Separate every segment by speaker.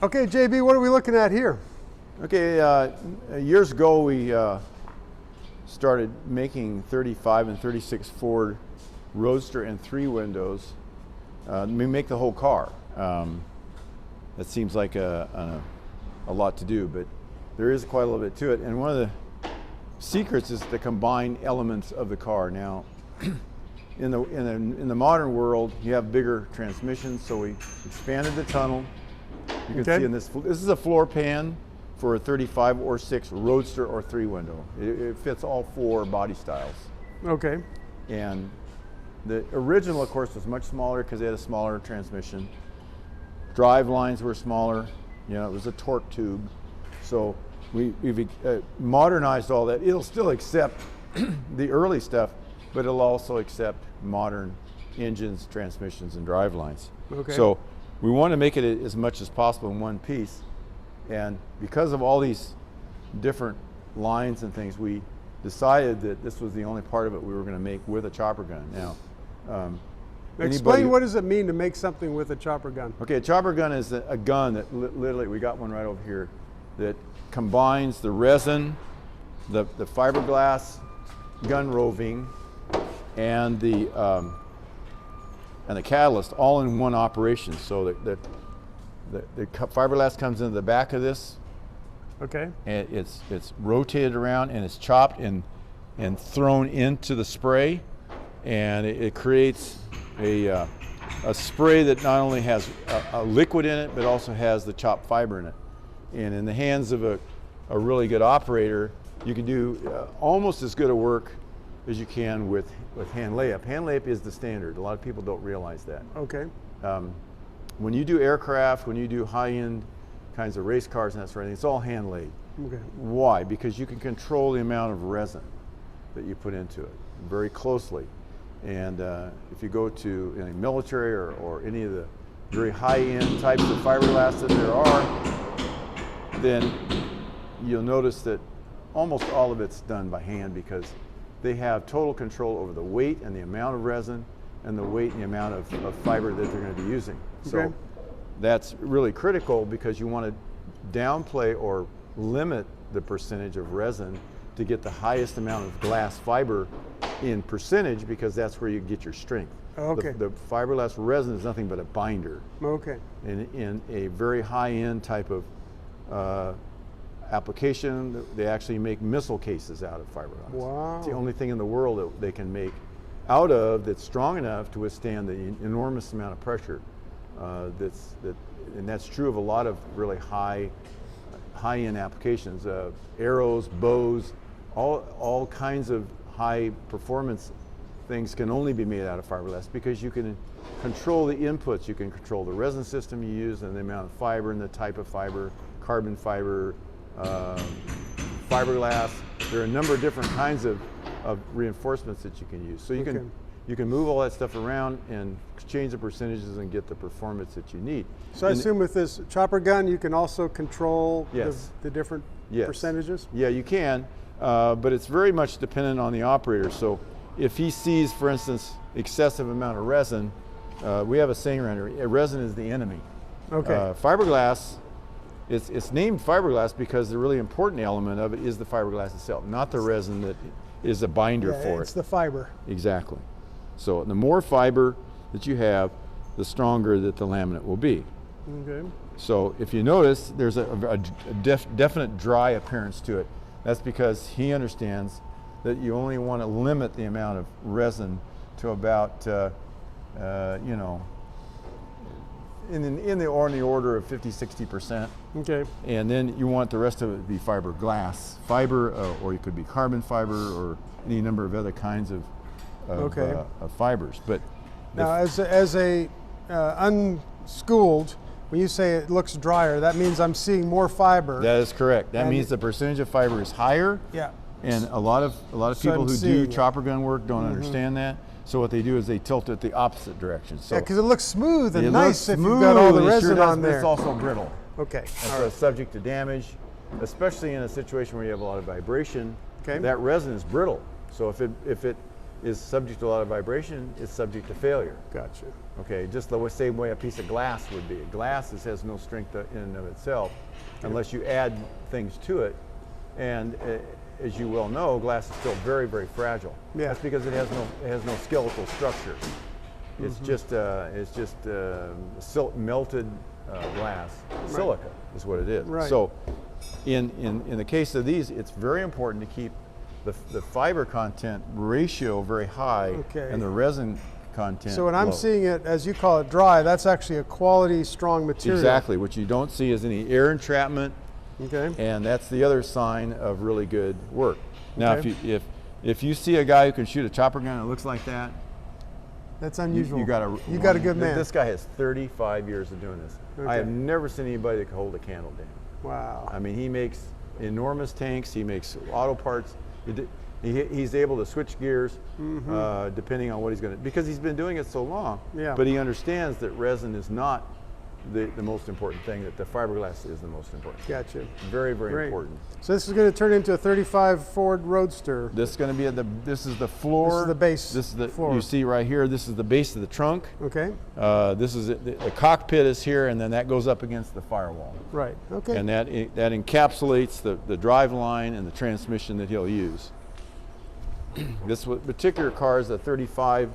Speaker 1: Okay, JB, what are we looking at here?
Speaker 2: Okay, years ago we started making 35 and 36 Ford Roadster and 3 windows. We make the whole car. That seems like a lot to do, but there is quite a little bit to it. And one of the secrets is to combine elements of the car. Now, in the modern world, you have bigger transmissions, so we expanded the tunnel. You can see in this is a floor pan for a 35 or 6 Roadster or 3 window. It fits all 4 body styles.
Speaker 1: Okay.
Speaker 2: And the original, of course, was much smaller because they had a smaller transmission. Drive lines were smaller. You know, it was a torque tube. So we've modernized all that. It'll still accept the early stuff, but it'll also accept modern engines, transmissions, and drive lines.
Speaker 1: Okay.
Speaker 2: So we want to make it as much as possible in one piece. And because of all these different lines and things, we decided that this was the only part of it we were going to make with a chopper gun. Now,
Speaker 1: explain what does it mean to make something with a chopper gun?
Speaker 2: Okay, a chopper gun is a gun that literally, we got one right over here, that combines the resin, the fiberglass gun roving, and the catalyst all in one operation. So the fiberglass comes into the back of this.
Speaker 1: Okay.
Speaker 2: And it's rotated around and it's chopped and thrown into the spray, and it creates a spray that not only has a liquid in it but also has the chopped fiber in it. And in the hands of a really good operator, you can do almost as good a work as you can with hand layup. Hand layup is the standard. A lot of people don't realize that.
Speaker 1: Okay.
Speaker 2: When you do aircraft, when you do high-end kinds of race cars and that sort of thing, it's all hand laid.
Speaker 1: Okay.
Speaker 2: Why? Because you can control the amount of resin that you put into it very closely. And if you go to any military or any of the very high-end types of fiberglass that there are, then you'll notice that almost all of it's done by hand because they have total control over the weight and the amount of resin and the weight and the amount of fiber that they're going to be using. So that's really critical because you want to downplay or limit the percentage of resin to get the highest amount of glass fiber in percentage, because that's where you get your strength.
Speaker 1: Okay.
Speaker 2: The fiberglass resin is nothing but a binder.
Speaker 1: Okay.
Speaker 2: In a very high-end type of application, they actually make missile cases out of fiberglass.
Speaker 1: Wow.
Speaker 2: It's the only thing in the world that they can make out of that's strong enough to withstand the enormous amount of pressure. And that's true of a lot of really high-end applications. Arrows, bows, all kinds of high performance things can only be made out of fiberglass because you can control the inputs. You can control the resin system you use and the amount of fiber and the type of fiber, carbon fiber, fiberglass. There are a number of different kinds of reinforcements that you can use. So you can move all that stuff around and change the percentages and get the performance that you need.
Speaker 1: So I assume with this chopper gun you can also control the different percentages?
Speaker 2: Yeah, you can, but it's very much dependent on the operator. So if he sees, for instance, excessive amount of resin, we have a saying around here, resin is the enemy.
Speaker 1: Okay.
Speaker 2: Fiberglass, it's named fiberglass because the really important element of it is the fiberglass itself, not the resin that is a binder for it.
Speaker 1: It's the fiber.
Speaker 2: Exactly. So the more fiber that you have, the stronger that the laminate will be.
Speaker 1: Okay.
Speaker 2: So if you notice, there's a definite dry appearance to it. That's because he understands that you only want to limit the amount of resin to about, you know, in the order of 50–60%.
Speaker 1: Okay.
Speaker 2: And then you want the rest of it to be fiberglass fiber, or it could be carbon fiber, or any number of other kinds of fibers. But
Speaker 1: now, as a unschooled, when you say it looks drier, that means I'm seeing more fiber.
Speaker 2: That is correct. That means the percentage of fiber is higher.
Speaker 1: Yeah.
Speaker 2: And a lot of people who do chopper gun work don't understand that. So what they do is they tilt it the opposite direction. So
Speaker 1: yeah, because it looks smooth and nice if you've got all the resin on there.
Speaker 2: It's also brittle.
Speaker 1: Okay.
Speaker 2: It's subject to damage, especially in a situation where you have a lot of vibration.
Speaker 1: Okay.
Speaker 2: That resin is brittle. So if is subject to a lot of vibration, is subject to failure.
Speaker 1: Gotcha.
Speaker 2: Okay, just the same way a piece of glass would be. Glass has no strength in and of itself unless you add things to it. And as you well know, glass is still very, very fragile.
Speaker 1: Yeah.
Speaker 2: That's because it has no skeletal structure. It's just melted glass. Right. Silica is what it is.
Speaker 1: Right.
Speaker 2: So in the case of these, it's very important to keep the fiber content ratio very high, and the resin content
Speaker 1: So when
Speaker 2: low.
Speaker 1: I'm seeing it, as you call it, dry, that's actually a quality, strong material.
Speaker 2: Exactly. What you don't see is any air entrapment.
Speaker 1: Okay.
Speaker 2: And that's the other sign of really good work. Now, if you see a guy who can shoot a chopper gun that looks like that,
Speaker 1: that's unusual.
Speaker 2: You got a
Speaker 1: good man.
Speaker 2: This guy has 35 years of doing this.
Speaker 1: Okay.
Speaker 2: I have never seen anybody that can hold a candle down.
Speaker 1: Wow.
Speaker 2: I mean, he makes enormous tanks. He makes auto parts. He's able to switch gears depending on what he's going to, because he's been doing it so long.
Speaker 1: Yeah.
Speaker 2: But he understands that resin is not the most important thing, that the fiberglass is the most important.
Speaker 1: Gotcha.
Speaker 2: Very, very important.
Speaker 1: So this is going to turn into a 35 Ford Roadster.
Speaker 2: This is going to be this is the floor.
Speaker 1: This is the base.
Speaker 2: This is the
Speaker 1: floor.
Speaker 2: You see right here. This is the base of the trunk.
Speaker 1: Okay.
Speaker 2: This is the cockpit is here, and then that goes up against the firewall.
Speaker 1: Right. Okay.
Speaker 2: And that encapsulates the drive line and the transmission that he'll use. This particular car is a 35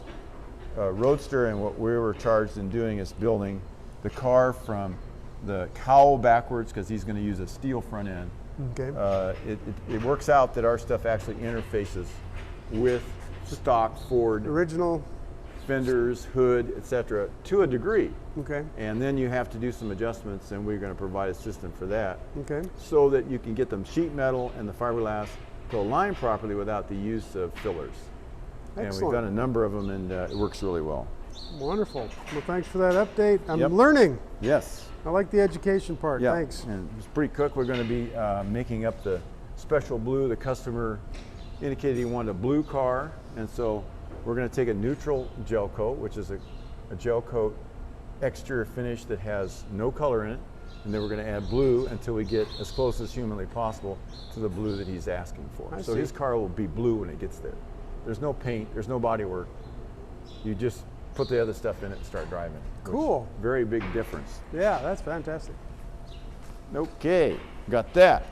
Speaker 2: Roadster, and what we were charged in doing is building the car from the cowl backwards, because he's going to use a steel front end.
Speaker 1: Okay.
Speaker 2: It works out that our stuff actually interfaces with stock Ford
Speaker 1: original
Speaker 2: fenders, hood, etc. to a degree.
Speaker 1: Okay.
Speaker 2: And then you have to do some adjustments, and we're going to provide a system for that.
Speaker 1: Okay.
Speaker 2: So that you can get them sheet metal and the fiberglass to align properly without the use of fillers.
Speaker 1: Excellent.
Speaker 2: And we've done a number of them, and it works really well.
Speaker 1: Wonderful. Well, thanks for that update. I'm
Speaker 2: Yep.
Speaker 1: learning.
Speaker 2: Yes.
Speaker 1: I like the education part.
Speaker 2: Yeah.
Speaker 1: Thanks.
Speaker 2: And it's pretty quick. We're going to be making up the special blue. The customer indicated he wanted a blue car, and so we're going to take a neutral gel coat, which is a gel coat exterior finish that has no color in it, and then we're going to add blue until we get as close as humanly possible to the blue that he's asking for.
Speaker 1: I
Speaker 2: So
Speaker 1: see.
Speaker 2: his car will be blue when it gets there. There's no paint, there's no body work. You just put the other stuff in it and start driving.
Speaker 1: Cool.
Speaker 2: Very big difference.
Speaker 1: Yeah, that's fantastic.
Speaker 2: Okay, got that.